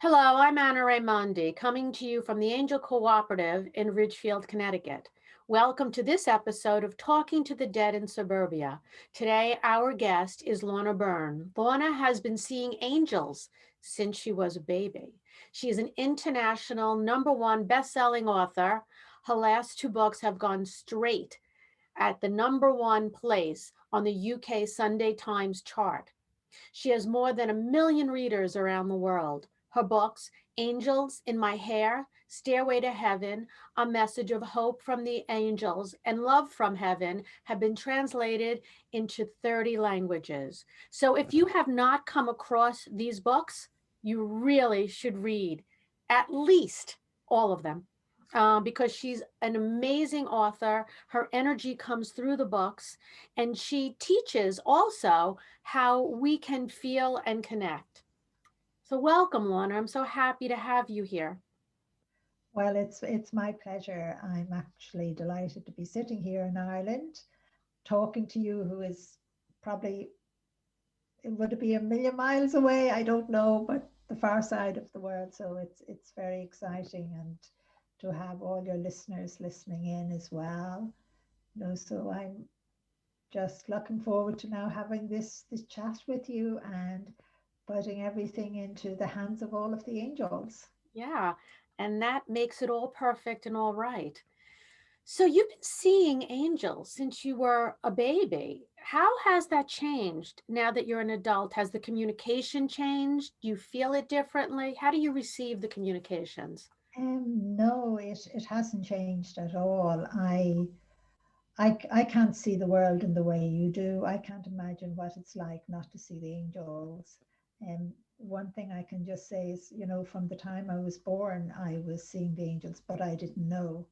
Hello, I'm Anna Raimondi, coming to you from the Angel Cooperative in Ridgefield, Connecticut. Welcome to this episode of Talking to the Dead in Suburbia. Today, our guest is Lorna Byrne. Lorna has been seeing angels since she was a baby. She is an international #1 best-selling author. Her last two books have gone straight at the #1 place on the UK Sunday Times chart. She has more than 1 million readers around the world. Her books, Angels in My Hair, Stairway to Heaven, A Message of Hope from the Angels, and Love from Heaven, have been translated into 30 languages. So if you have not come across these books, you really should read at least all of them. Because she's an amazing author. Her energy comes through the books, and she teaches also how we can feel and connect. So welcome, Lorna. I'm so happy to have you here. Well, it's my pleasure. I'm actually delighted to be sitting here in Ireland, talking to you, who is probably, would it be 1 million miles away? I don't know, but the far side of the world. So it's very exciting, and to have all your listeners listening in as well. So I'm just looking forward to now having this chat with you and putting everything into the hands of all of the angels. Yeah, and that makes it all perfect and all right. So you've been seeing angels since you were a baby. How has that changed now that you're an adult? Has the communication changed? Do you feel it differently? How do you receive the communications? No, it hasn't changed at all. I can't see the world in the way you do. I can't imagine what it's like not to see the angels. One thing I can just say is, from the time I was born, I was seeing the angels, but I didn't know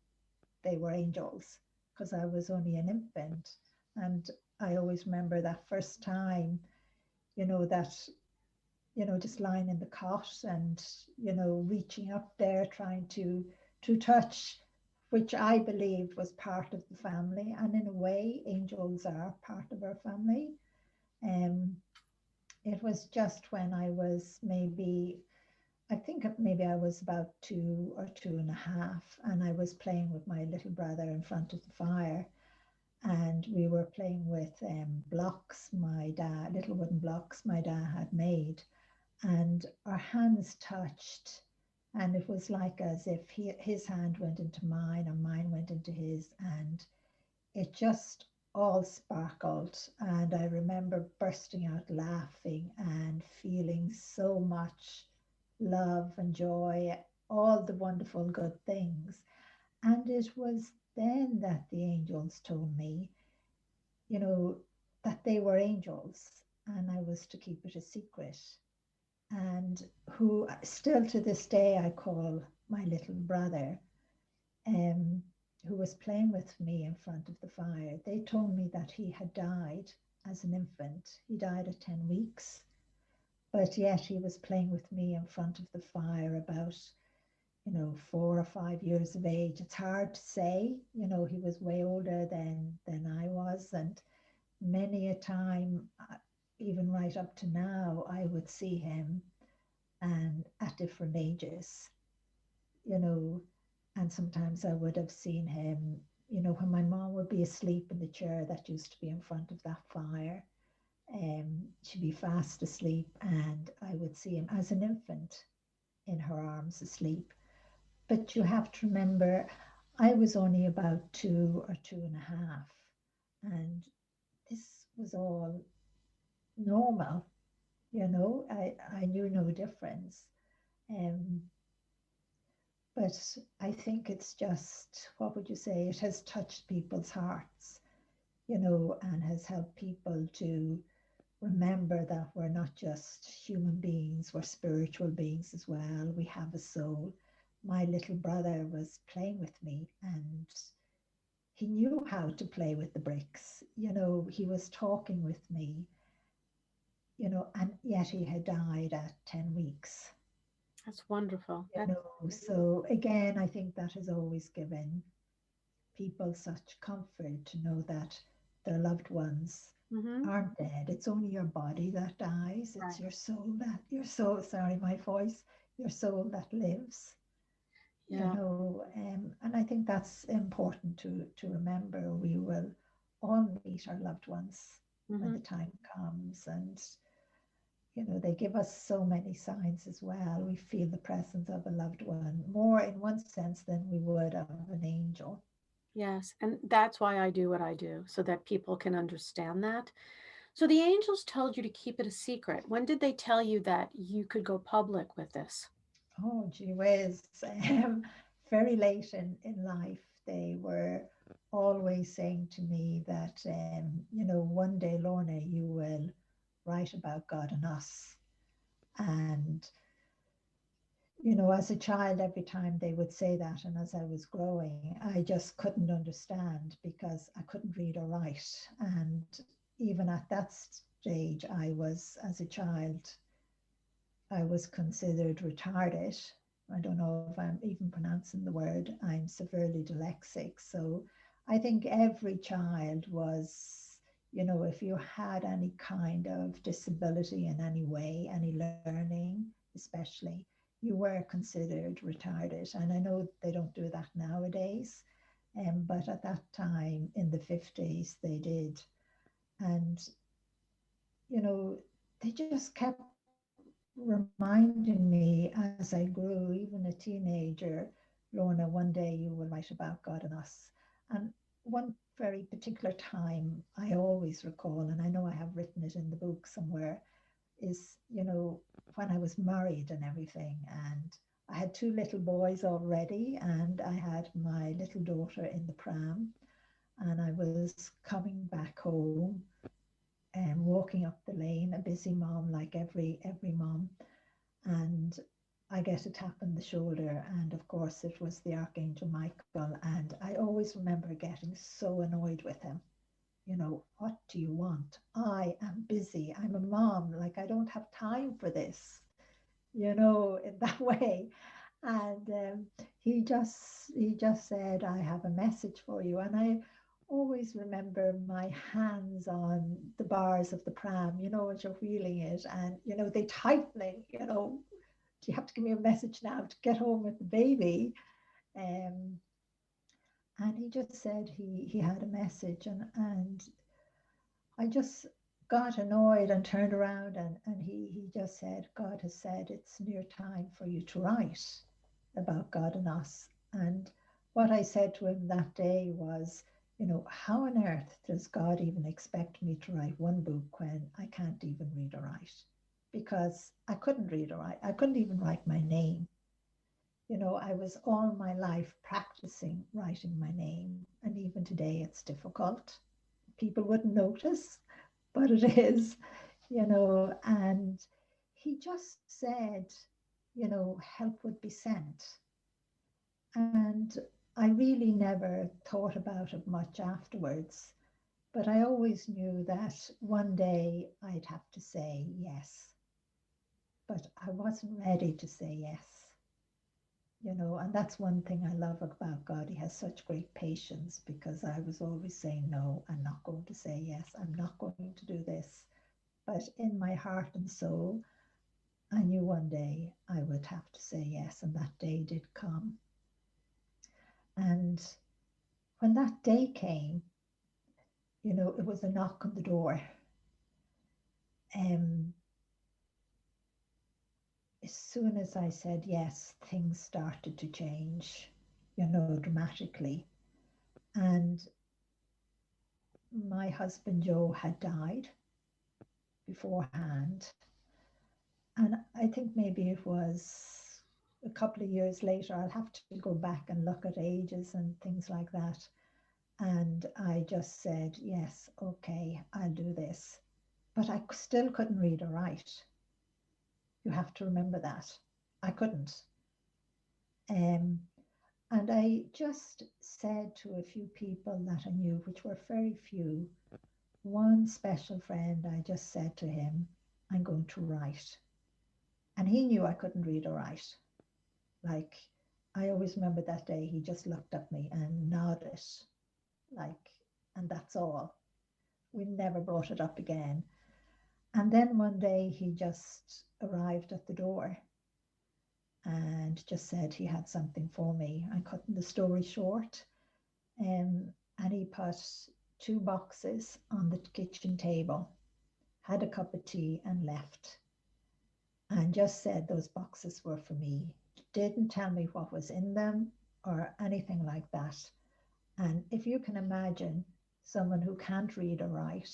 they were angels because I was only an infant. And I always remember that first time, that just lying in the cot and, reaching up there, trying to touch, which I believed was part of the family. And in a way, angels are part of our family. Um, it was just when I was I think maybe I was about 2 or 2.5, and I was playing with my little brother in front of the fire, and we were playing with blocks little wooden blocks my dad had made, and our hands touched, and it was like as if his hand went into mine and mine went into his, and it just all sparkled. And I remember bursting out laughing and feeling so much love and joy, all the wonderful good things. And it was then that the angels told me, you know, that they were angels and I was to keep it a secret, and who still to this day I call my little brother, um, who was playing with me in front of the fire. They told me that he had died as an infant. He died at 10 weeks, but yet he was playing with me in front of the fire about, 4 or 5 years of age. It's hard to say, he was way older than I was, and many a time, even right up to now, I would see him and at different ages, you know, and sometimes I would have seen him, when my mom would be asleep in the chair that used to be in front of that fire. She'd be fast asleep, and I would see him as an infant in her arms asleep. But you have to remember, I was only about 2 or 2.5, and this was all normal. I knew no difference. Um, But I think it's just, what would you say? It has touched people's hearts, and has helped people to remember that we're not just human beings, we're spiritual beings as well. We have a soul. My little brother was playing with me, and he knew how to play with the bricks. He was talking with me, and yet he had died at 10 weeks. That's wonderful. That's So again, I think that has always given people such comfort to know that their loved ones mm-hmm. aren't dead. It's only your body that dies. It's Right. your soul, sorry, my voice. your soul that lives, Yeah. and I think that's important to remember. We will all meet our loved ones when Hmm. the time comes, and they give us so many signs as well. We feel the presence of a loved one more in one sense than we would of an angel. Yes. And that's why I do what I do, so that people can understand that. So the angels told you to keep it a secret. When did they tell you that you could go public with this? Oh, gee whiz. Very late in life, they were always saying to me that, one day, Lorna, you will write about God and us. And, as a child, every time they would say that, and as I was growing, I just couldn't understand because I couldn't read or write. And even at that stage, as a child, I was considered retarded. I don't know if I'm even pronouncing the word. I'm severely dyslexic. So I think every child was, if you had any kind of disability in any way, any learning, especially, you were considered retarded. And I know they don't do that nowadays. But at that time in the 50s, they did. And, you know, they just kept reminding me as I grew, even a teenager, Lorna, one day you will write about God and us. And one very particular time I always recall, and I know I have written it in the book somewhere, is, when I was married and everything. And I had two little boys already, and I had my little daughter in the pram, and I was coming back home and walking up the lane, a busy mom like every mom, and I get a tap on the shoulder, and of course it was the Archangel Michael, and I always remember getting so annoyed with him. What do you want? I am busy. I'm a mom. Like, I don't have time for this, in that way. And he just said, I have a message for you. And I always remember my hands on the bars of the pram, as you're wheeling it, and they tightening, do you have to give me a message now to get home with the baby? Um, and he just said he had a message, and I just got annoyed and turned around, and he just said, God has said it's near time for you to write about God and us. And what I said to him that day was, how on earth does God even expect me to write one book when I can't even read or write? Because I couldn't read or write. I couldn't even write my name. I was all my life practicing writing my name, and even today it's difficult. People wouldn't notice, but it is, and he just said, help would be sent. And I really never thought about it much afterwards, but I always knew that one day I'd have to say yes, but I wasn't ready to say yes. And that's one thing I love about God. He has such great patience, because I was always saying, no, I'm not going to say yes, I'm not going to do this. But in my heart and soul, I knew one day I would have to say yes, and that day did come. And when that day came, it was a knock on the door. Um, as soon as I said yes, things started to change, dramatically. And my husband Joe had died beforehand. And I think maybe it was a couple of years later. I'll have to go back and look at ages and things like that. And I just said, yes, okay, I'll do this. But I still couldn't read or write. You have to remember that. I couldn't. Um, and I just said to a few people that I knew, which were very few, one special friend, I just said to him, I'm going to write. And he knew I couldn't read or write. Like, I always remember that day, he just looked at me and nodded, like, and that's all. We never brought it up again. And then one day he just arrived at the door, and just said he had something for me. I'm cutting the story short. And he put two boxes on the kitchen table, had a cup of tea, and left. And just said those boxes were for me. Didn't tell me what was in them or anything like that. And if you can imagine someone who can't read or write,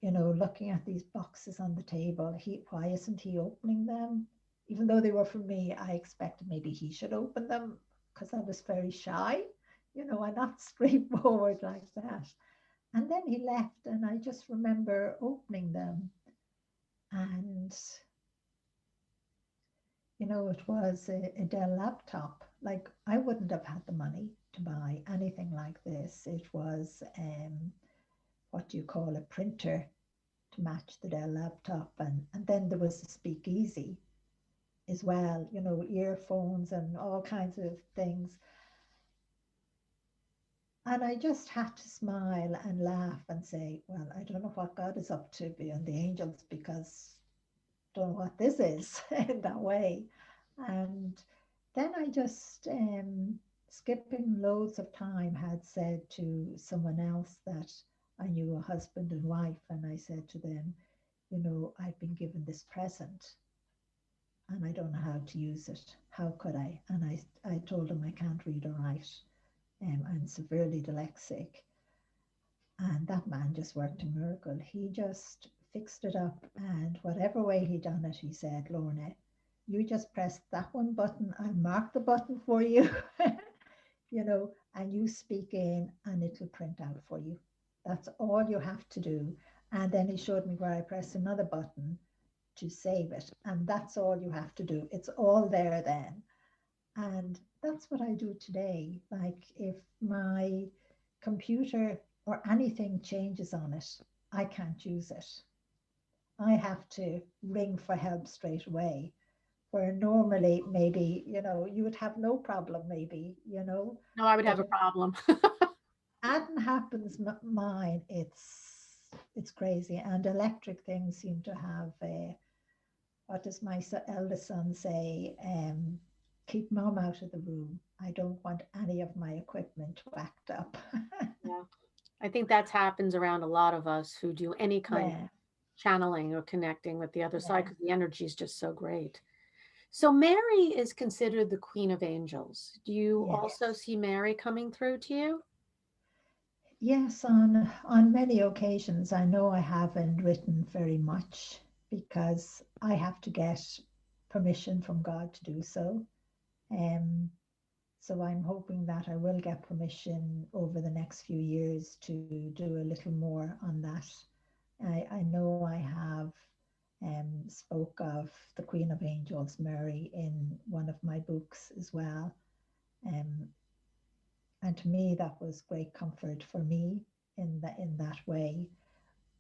looking at these boxes on the table, why isn't he opening them? Even though they were for me, I expected maybe he should open them because I was very shy. I'm not straightforward like that. And then he left, and I just remember opening them. And, it was a Dell laptop. Like, I wouldn't have had the money to buy anything like this. It was, what do you call a printer to match the Dell laptop. And then there was the speakeasy as well, earphones and all kinds of things. And I just had to smile and laugh and say, well, I don't know what God is up to beyond the angels, because I don't know what this is in that way. And then I just, skipping loads of time, had said to someone else that I knew, a husband and wife, and I said to them, I've been given this present and I don't know how to use it. How could I? And I told him I can't read or write. I'm severely dyslexic. And that man just worked a miracle. He just fixed it up. And whatever way he done it, he said, Lorna, you just press that one button. I'll mark the button for you, and you speak in and it'll print out for you. That's all you have to do. And then he showed me where I press another button to save it. And that's all you have to do. It's all there then. And that's what I do today. Like, if my computer or anything changes on it, I can't use it. I have to ring for help straight away. Where normally, maybe, you would have no problem, maybe, No, I would have but a if problem. anything happens, mine, it's crazy. And electric things seem to have a, what does my eldest son say? Keep mom out of the room. I don't want any of my equipment whacked up. Yeah. I think that happens around a lot of us who do any kind of Yeah, channeling or connecting with the other side yeah, because the energy is just so great. So Mary is considered the Queen of Angels. Do you also yes. see Mary coming through to you? Yes, on many occasions. I know I haven't written very much because I have to get permission from God to do so. Um, so I'm hoping that I will get permission over the next few years to do a little more on that. I know I have spoke of the Queen of Angels, Mary, in one of my books as well. Um, and to me, that was great comfort for me in that way.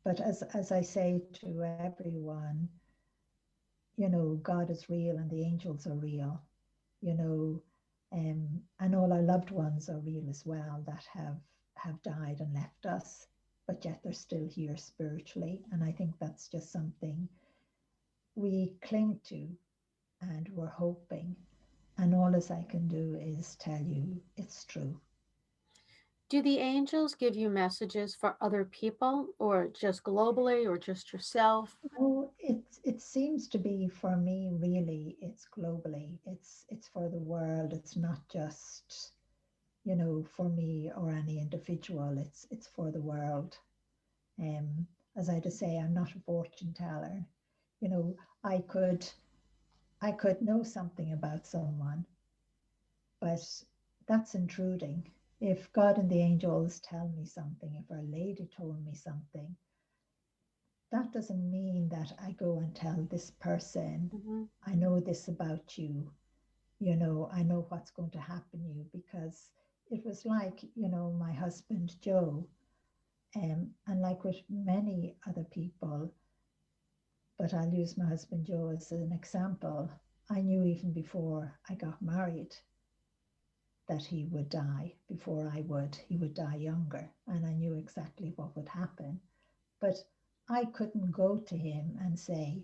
But as I say to everyone, God is real and the angels are real, you know, and all our loved ones are real as well that have died and left us, but yet they're still here spiritually. And I think that's just something we cling to, and we're hoping. And all as I can do is tell you it's true. Do the angels give you messages for other people or just globally or just yourself? Oh, it seems to be for me, really, it's globally. It's for the world. It's not just, for me or any individual. It's for the world. As I just say, I'm not a fortune teller. You know, I could I could know something about someone, but that's intruding. If God and the angels tell me something, if Our Lady told me something, that doesn't mean that I go and tell this person, Hmm. I know this about you, I know what's going to happen to you, because it was like, my husband Joe, and like with many other people, but I'll use my husband Joe as an example. I knew even before I got married that he would die before I would. He would die younger, and I knew exactly what would happen. But I couldn't go to him and say,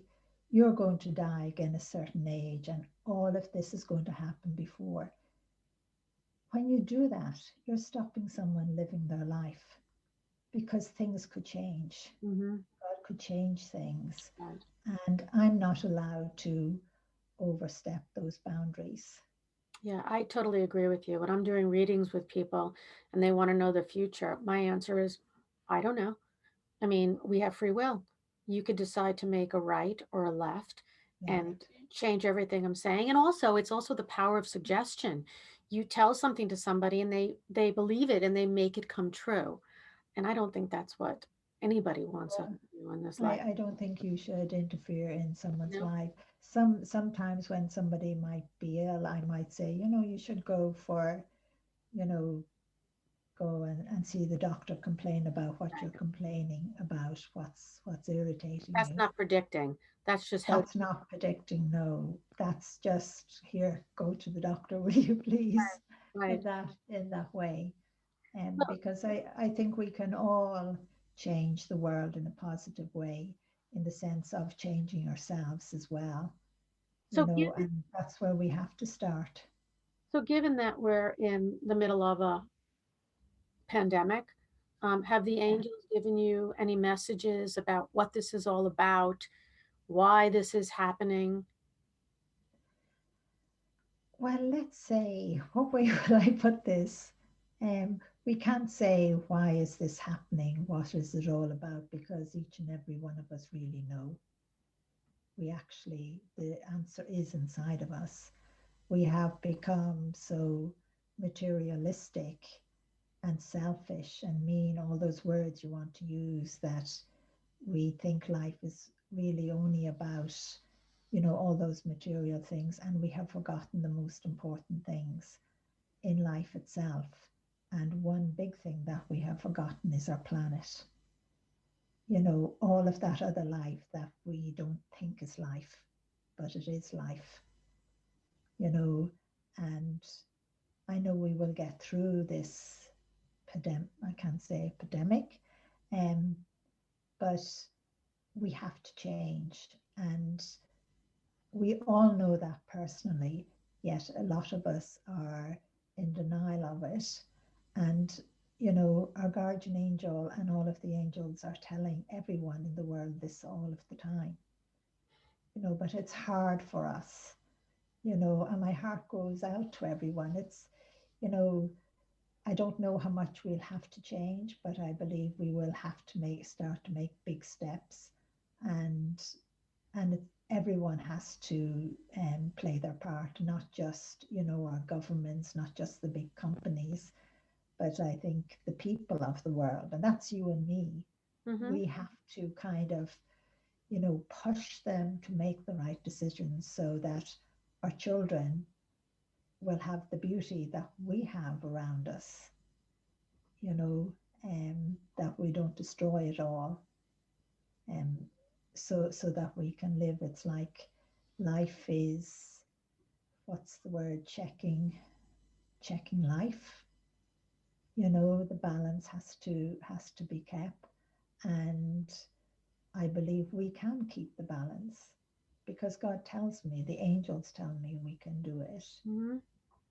you're going to die again a certain age, and all of this is going to happen before. When you do that, you're stopping someone living their life because things could change. Hmm. God could change things. Right. And I'm not allowed to overstep those boundaries. Yeah, I totally agree with you. When I'm doing readings with people and they want to know the future, my answer is, I don't know. I mean, we have free will. You could decide to make a right or a left and Right. change everything I'm saying. And also, it's also the power of suggestion. You tell something to somebody and they believe it and they make it come true. And I don't think that's what anybody wants us Well, to do in this life. I don't think you should interfere in someone's No, life. Sometimes when somebody might be ill, I might say, you should go for, you know, go and see the doctor, complain about what you're complaining about, what's irritating that's you. not predicting. That's just helping. That's not predicting, no. That's just here, go to the doctor, will you please? Right. In that way. Well, Because I think we can all change the world in a positive way, in the sense of changing ourselves as well, so given and that's where we have to start. so given that we're in the middle of a pandemic, have the Yeah. angels given you any messages about what this is all about, why this is happening? Well, let's say, what way will I put this? We can't say, why is this happening? What is it all about? Because each and every one of us really know. We actually, the answer is inside of us. We have become so materialistic and selfish and mean, all those words you want to use, that we think life is really only about, all those material things, and we have forgotten the most important things in life itself. And one big thing that we have forgotten is our planet. All of that other life that we don't think is life, but it is life, you know, and I know we will get through this I can't say epidemic, um, but we have to change. And we all know that personally, yet a lot of us are in denial of it. And, our guardian angel and all of the angels are telling everyone in the world this all of the time, but it's hard for us, and my heart goes out to everyone. You know, I don't know how much we'll have to change, but I believe we will have to start to make big steps, and everyone has to play their part, not just our governments, not just the big companies, but I think the people of the world, and that's you and me. Hmm. We have to kind of push them to make the right decisions so that our children will have the beauty that we have around us, you know, that we don't destroy it all, um, so that we can live. It's like life is, what's the word, checking life. The balance has to be kept, and I believe we can keep the balance because God tells me, the angels tell me we can do it. Hmm.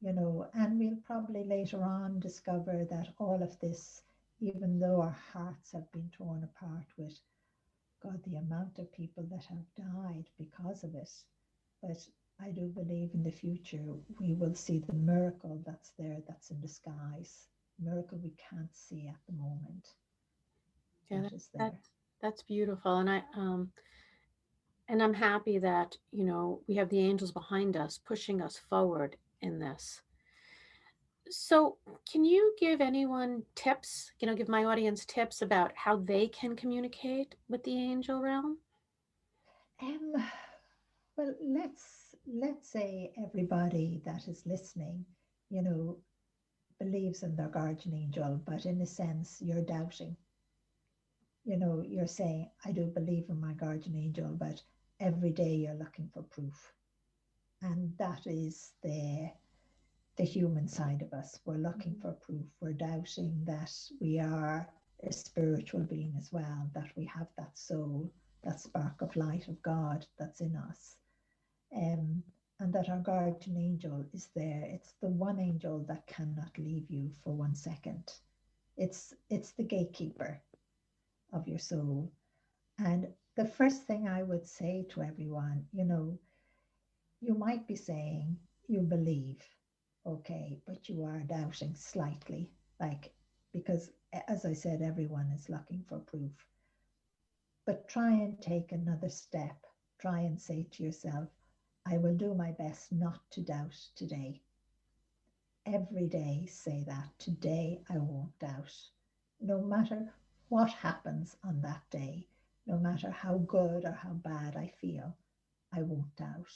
And we'll probably later on discover that all of this, even though our hearts have been torn apart with, God, the amount of people that have died because of it. But I do believe in the future we will see the miracle that's there, that's in disguise, miracle we can't see at the moment, Yeah, that is there. that's beautiful, and I'm happy that we have the angels behind us, pushing us forward in this. So, can you give anyone tips? Give my audience tips about how they can communicate with the angel realm. Um, well, let's say everybody that is listening, you know, believes in their guardian angel, but in a sense, you're doubting. You're saying, I do believe in my guardian angel, but every day you're looking for proof. And that is the human side of us. We're looking Mhm. for proof. We're doubting that we are a spiritual being as well, that we have that soul, that spark of light of God that's in us. Um, and that our guardian angel is there. It's the one angel that cannot leave you for 1 second. It's the gatekeeper of your soul. And the first thing I would say to everyone, you might be saying you believe, okay, but you are doubting slightly, like, because as I said, everyone is looking for proof. But try and take another step. Try and say to yourself, I will do my best not to doubt today. Every day say that. Today I won't doubt. No matter what happens on that day, no matter how good or how bad I feel, I won't doubt.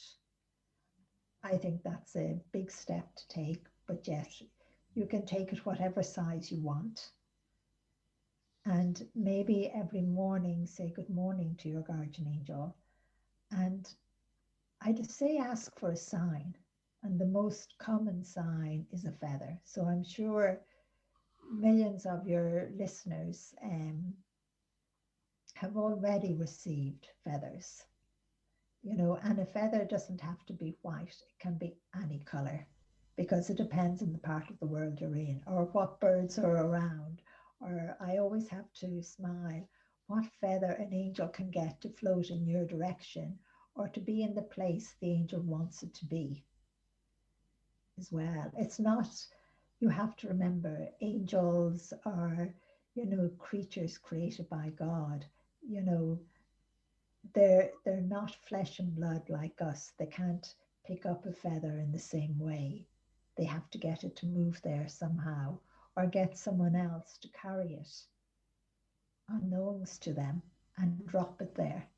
I think that's a big step to take, but yet you can take it whatever size you want. And maybe every morning say good morning to your guardian angel. And I just say ask for a sign. And the most common sign is a feather. So I'm sure millions of your listeners have already received feathers. And a feather doesn't have to be white, it can be any color because it depends on the part of the world you're in or what birds are around. Or I always have to smile what feather an angel can get to float in your direction or to be in the place the angel wants it to be as well. It's not, you have to remember, angels are, creatures created by God. You know, they're not flesh and blood like us. They can't pick up a feather in the same way. They have to get it to move there somehow or get someone else to carry it unknowns to them and drop it there.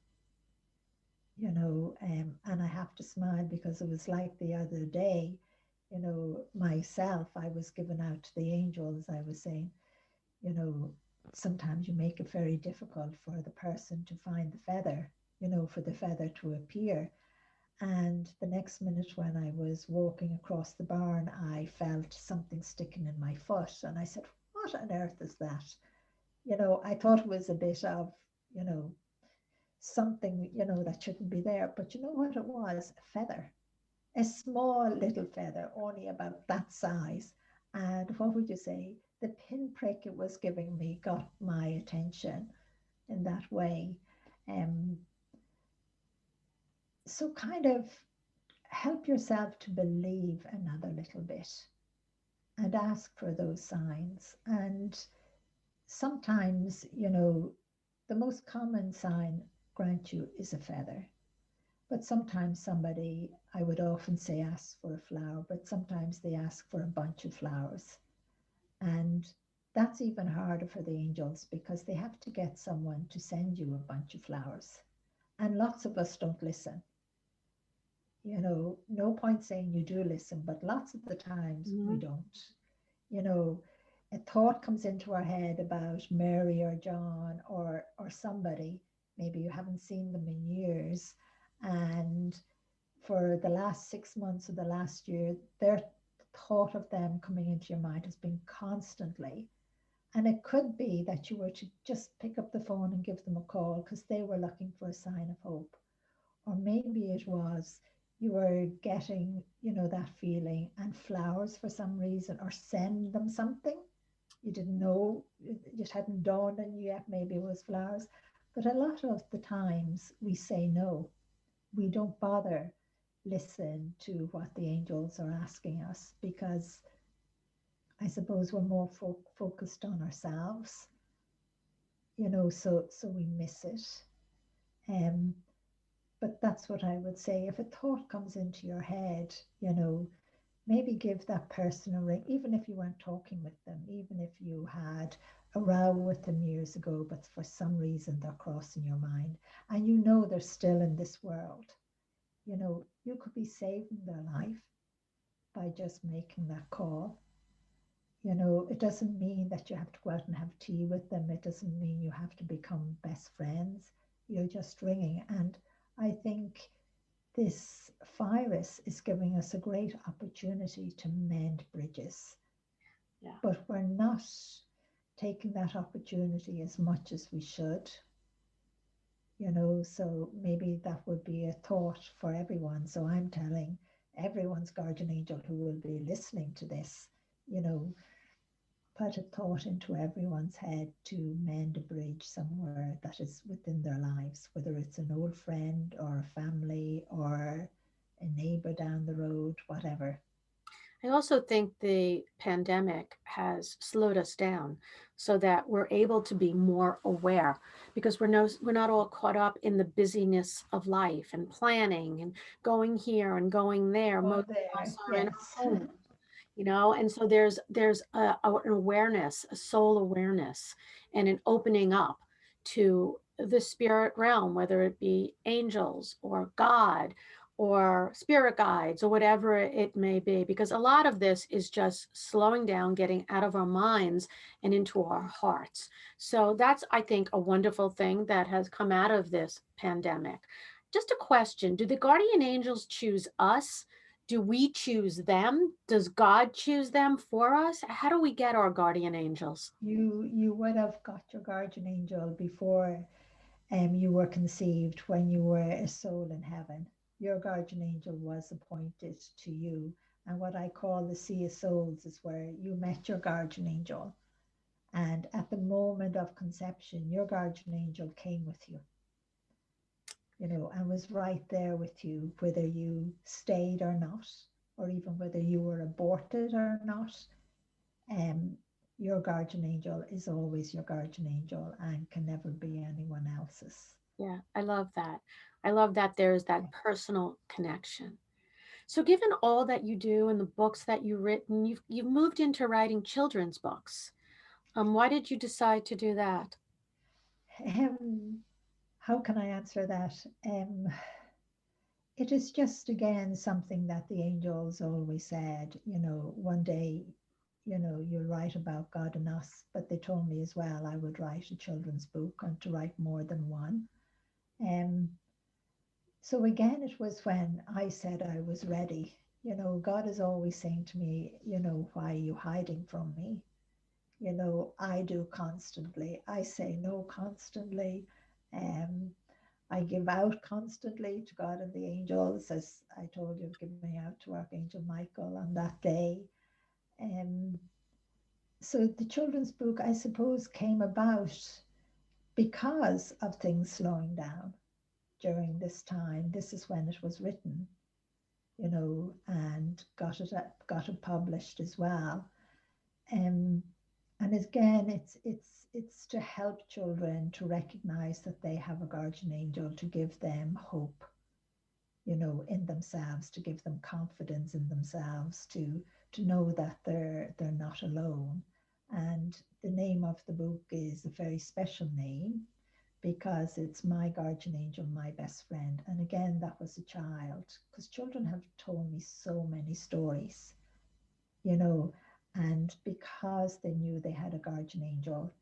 And I have to smile because it was like the other day, myself, I was given out to the angels. I was saying, you know, sometimes you make it very difficult for the person to find the feather, for the feather to appear. And the next minute, when I was walking across the barn, I felt something sticking in my foot. And I said, what on earth is that? I thought it was a bit of, you know, something, that shouldn't be there. But you know what it was? A feather, a small little feather, only about that size. And what would you say? The pinprick it was giving me got my attention in that way. Um, so kind of help yourself to believe another little bit and ask for those signs. And sometimes, the most common sign grant you is a feather. But sometimes somebody, I would often say, asks for a flower, but sometimes they ask for a bunch of flowers. And that's even harder for the angels because they have to get someone to send you a bunch of flowers. And lots of us don't listen. No point saying you do listen, but lots of the times we Mhm. don't. You know, a thought comes into our head about Mary or John or somebody, maybe you haven't seen them in years, and for the last 6 months of the last year, their thought of them coming into your mind has been constantly. And it could be that you were to just pick up the phone and give them a call because they were looking for a sign of hope. Or maybe it was you were getting, that feeling and flowers for some reason, or send them something. You didn't know, it just hadn't dawned on you yet, maybe it was flowers. But a lot of the times we say no. We don't bother listen to what the angels are asking us because I suppose we're more focused on ourselves, so we miss it. Um, but that's what I would say. If a thought comes into your head, maybe give that person a ring, even if you weren't talking with them, even if you had a row with them years ago, but for some reason they're crossing your mind and they're still in this world. You could be saving their life by just making that call. It doesn't mean that you have to go out and have tea with them. It doesn't mean you have to become best friends. You're just ringing. And I think this virus is giving us a great opportunity to mend bridges, Yeah. but we're not taking that opportunity as much as we should. So maybe that would be a thought for everyone. So I'm telling everyone's guardian angel who will be listening to this, you know, put a thought into everyone's head to mend a bridge somewhere that is within their lives, whether it's an old friend or a family or a neighbor down the road, whatever. I also think the pandemic has slowed us down so that we're able to be more aware because we're not all caught up in the busyness of life and planning and going here and going there. Oh, Most of us there, are in our yes. homes, and so there's an awareness, a soul awareness, and an opening up to the spirit realm, whether it be angels or God or spirit guides or whatever it may be, because a lot of this is just slowing down, getting out of our minds and into our hearts. So that's, I think, a wonderful thing that has come out of this pandemic. Just a question: do the guardian angels choose us? Do we choose them? Does God choose them for us? How do we get our guardian angels? You would have got your guardian angel before you were conceived, when you were a soul in heaven. Your guardian angel was appointed to you. And what I call the Sea of Souls is where you met your guardian angel. And at the moment of conception, your guardian angel came with you, and was right there with you, whether you stayed or not, or even whether you were aborted or not. Um, your guardian angel is always your guardian angel and can never be anyone else's. Yeah, I love that. I love that there's that personal connection. So, given all that you do and the books that you've written, you've moved into writing children's books. Why did you decide to do that? Um, how can I answer that? It is just again something that the angels always said, one day, you'll write about God and us, but they told me as well I would write a children's book and to write more than one. Um, so again, it was when I said I was ready. God is always saying to me, why are you hiding from me? I do constantly. I say no constantly. Um, I give out constantly to God and the angels, as I told you, giving out to Archangel Michael on that day. Um, so the children's book, I suppose, came about because of things slowing down during this time. This is when it was written, and got it published as well. Um, and again, it's to help children to recognize that they have a guardian angel, to give them hope, in themselves, to give them confidence in themselves, to know that they're not alone. And the name of the book is a very special name because it's My Guardian Angel, My Best Friend. And again, that was a child, because children have told me so many stories, you know, and because they knew they had a guardian angel,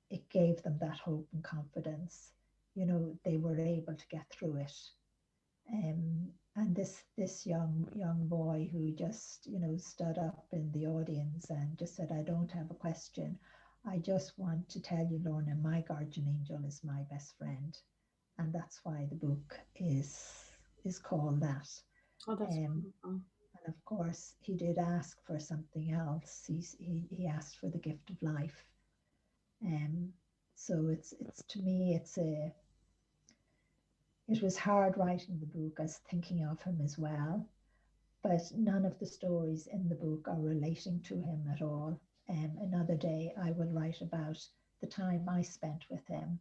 it gave them that hope and confidence. They were able to get through it. And this young boy who just stood up in the audience and just said, "I don't have a question. I just want to tell you, Lorna, my guardian angel is my best friend," and that's why the book is called that. Oh, that's Um, wonderful. and of course, he did ask for something else. He asked for the gift of life. Um, so it's to me it was hard writing the book as thinking of him as well, but none of the stories in the book are relating to him at all. Another day I will write about the time I spent with him,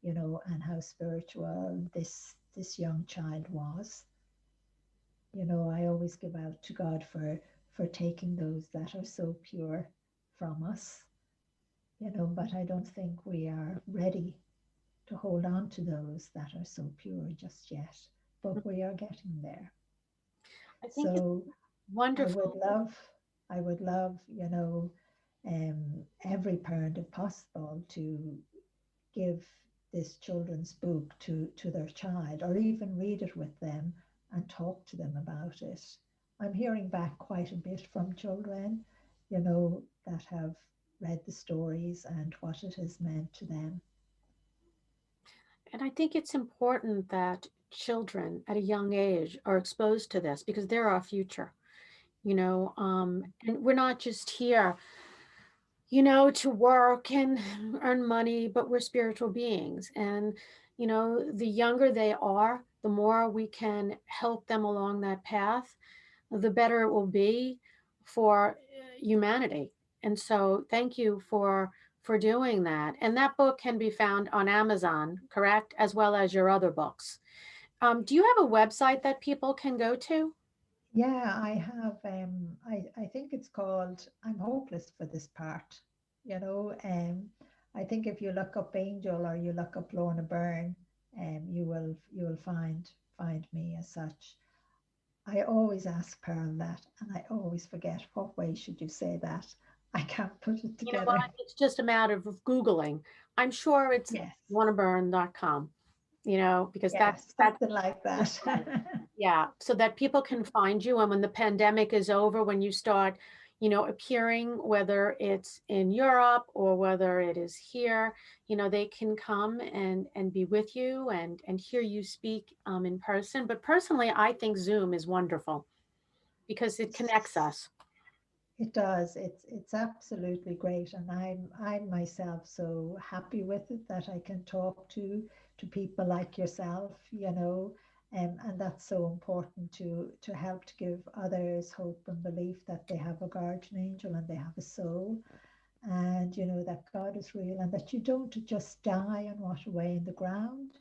and how spiritual this young child was. I always give out to God for taking those that are so pure from us, but I don't think we are ready to hold on to those that are so pure just yet. But we are getting there. I think it's So I would wonderful. love, I would love, every parent, if possible, to give this children's book to their child, or even read it with them and talk to them about it. I'm hearing back quite a bit from children, that have read the stories and what it has meant to them. And I think it's important that children at a young age are exposed to this because they're our future, and we're not just here, to work and earn money, but we're spiritual beings. And, the younger they are, the more we can help them along that path, the better it will be for humanity. And so thank you for doing that. And that book can be found on Amazon, correct? As well as your other books. Do you have a website that people can go to? Yeah, I have. I think it's called "I'm Hopeless for This Part." I think if you look up Angel or you look up Lorna Byrne, you will find me as such. I always ask Pearl that, and I always forget what way should you say that. I can't put it You know what? together. It's just a matter of Googling. I'm sure it's Yes, wannaburn.com, because yes, that's something like the that. website. Yeah, so that people can find you. And when the pandemic is over, when you start, appearing, whether it's in Europe or whether it is here, they can come and be with you and hear you speak in person. But personally, I think Zoom is wonderful because it connects us. It does. It's absolutely great, and I'm myself so happy with it that I can talk to people like yourself, and that's so important to help to give others hope and belief that they have a guardian angel and they have a soul, and that God is real and that you don't just die and rot away in the ground.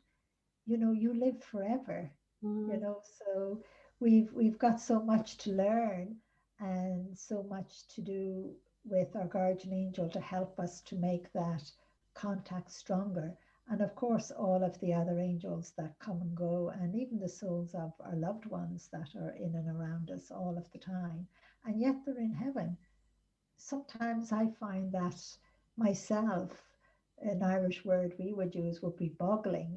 You live forever. Mhm. So we've got so much to learn and so much to do with our guardian angel to help us to make that contact stronger. And of course, all of the other angels that come and go, and even the souls of our loved ones that are in and around us all of the time, and yet they're in heaven. Sometimes I find that myself, an Irish word we would use would be boggling.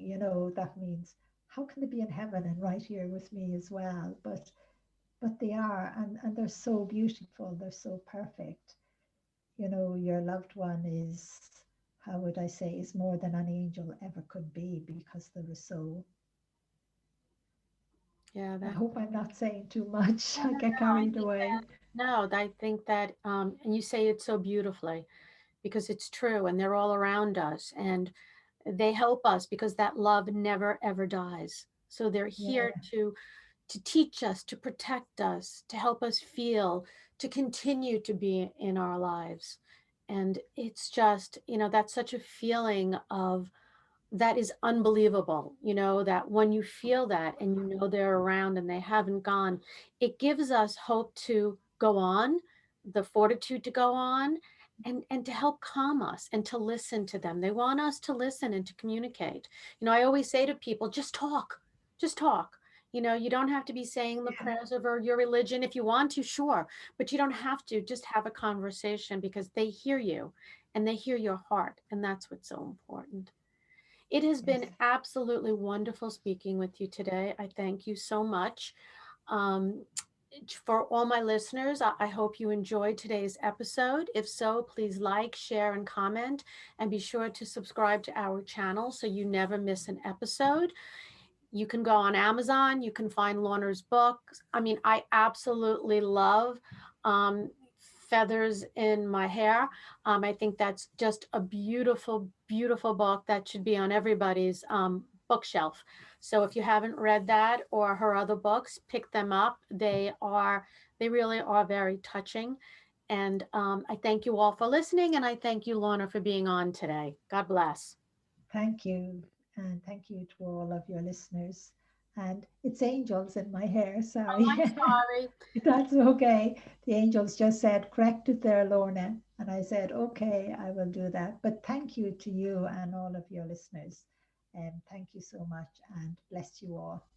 That means how can they be in heaven and right here with me as well? But they are, and they're so beautiful, they're so perfect. Your loved one is, how would I say, is more than an angel ever could be because they're a soul. Yeah, I that. hope I'm not saying too much. No, I no, get no. I carried think that. away. No, I think that, and you say it so beautifully because it's true, and they're all around us, and they help us because that love never ever dies. So they're here Yeah, to teach us, to protect us, to help us feel, to continue to be in our lives. And it's just, that's such a feeling of that is unbelievable, that when you feel that and they're around and they haven't gone, it gives us hope to go on, the fortitude to go on, and to help calm us and to listen to them. They want us to listen and to communicate. I always say to people, just talk. You don't have to be saying the prayers over your religion. If you want to, sure, but you don't have to. Just have a conversation because they hear you and they hear your heart, and that's what's so important. It has yes. been absolutely wonderful speaking with you today. I thank you so much. Um, for all my listeners, I hope you enjoyed today's episode. If so, please like, share, and comment, and be sure to subscribe to our channel so you never miss an episode. You can go on Amazon. You can find Lorna's books. I mean, I absolutely love um, Feathers in My Hair. I think that's just a beautiful, beautiful book that should be on everybody's bookshelf. So if you haven't read that or her other books, pick them up. They really are very touching. And I thank you all for listening. And I thank you, Lorna, for being on today. God bless. Thank you. And thank you to all of your listeners. And it's angels in my hair, Oh, sorry. I'm sorry. That's okay. The angels just said, correct it there, Lorna. And I said, okay, I will do that. But thank you to you and all of your listeners. And thank you so much and bless you all.